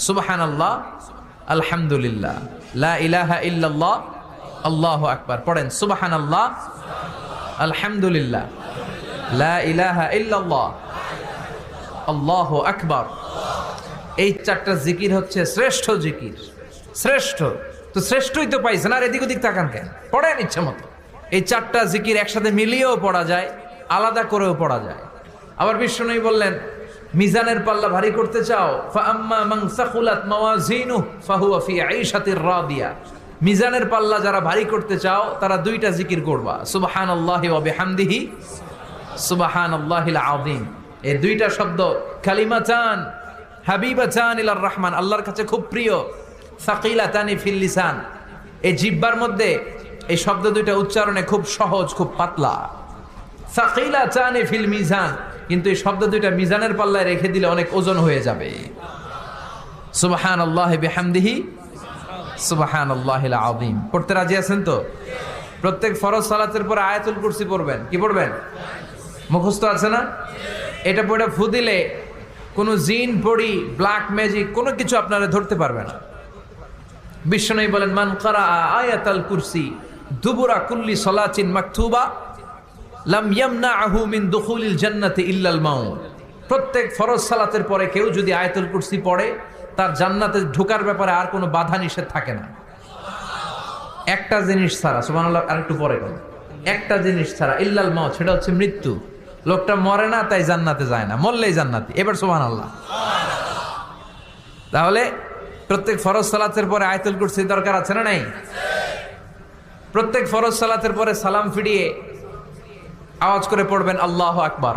সুবহানাল্লাহ, আলহামদুলিল্লাহ, লা ইলাহা ইল্লাল্লাহ, আল্লাহু আকবার। পড়েন সুবহানাল্লাহ, আলহামদুলিল্লাহ, লা ইলাহা ইল্লাল্লাহ, আল্লাহু আকবার। এই চারটা জিকির হচ্ছে শ্রেষ্ঠ জিকির। শ্রেষ্ঠ তো শ্রেষ্ঠই তো পাইছেন, আর এদিক ওদিক তাকান কেন? পড়েন ইচ্ছা মতো। এই চারটা জিকির একসাথে মিলিয়েও পড়া যায়, আলাদা করেও পড়া যায়। আবার বিষ্ণু বললেন, মিজানের পাল্লা ভারী করতে চাও, ফাআম্মা মান সাকুলাত মাওয়াজিনুহু ফাহুয়া ফি আইশাতির রাদিয়া। মিজানের পাল্লা যারা ভারী করতে চাও তারা দুইটা জিকির করবা, সুবহানাল্লাহি ওয়া বিহামদিহি, সুবহানাল্লাহিল আযীম। এই দুইটা শব্দ কালিমাতান হাবিবাতান ইলার রহমান, আল্লাহর কাছে খুব প্রিয়। সাকিলাতানি ফিল লিসান, এই জিহ্বার মধ্যে এই শব্দ দুইটা উচ্চারণে খুব সহজ, খুব পাতলা। সাকিলাতানি ফিল মিজান, কিন্তু এই শব্দ দুইটা মিজানের পাল্লায় রেখে দিলে অনেক ওজন হয়ে যাবে। সুবহানাল্লাহি বিহামদিহি, সুবহানাল্লাহিল আযীম। পড়তে রাজি আছেন তো? প্রত্যেক ফরজ সালাতের পর আয়াতুল কুরসি পড়বেন। কি পড়বেন? মুখস্থ আছে না? এটা পড়ে ফু দিলে কোনো জিন পড়ি, ব্ল্যাক ম্যাজিক কোনো কিছু আপনারা ধরতে পারবে না। বিষ্ণু বলেন, মান কারা আয়াতাল কুরসি দুবুরা কুল্লি সালাতিন মাকতুবা লাম ইয়ামনাহু মিন দুখুলিল জান্নাতি ইল্লাল মাউত। প্রত্যেক ফরজ সালাতের পরে কেউ যদি আয়াতুল কুরসি পড়ে, তার জান্নাতে ঢোকার ব্যাপারে আর কোনো বাধা নিষেধ থাকে না, একটা জিনিস ছাড়া। সুবহানাল্লাহ, আরেকটু পরে বলেন, একটা জিনিস ছাড়া, ইল্লাল মাউত, সেটা হচ্ছে মৃত্যু। লোকটা মরে না তাই জান্নাতে যায় না, মরলেই জান্নাতি। এবার সুবহানাল্লাহ। তাহলে প্রত্যেক ফরজ সালাতের পরে আয়াতুল কুরসির দরকার আছে না নাই? প্রত্যেক ফরজ সালাতের পরে সালাম ফিরিয়ে আওয়াজ করে পড়বেন আল্লাহু আকবার।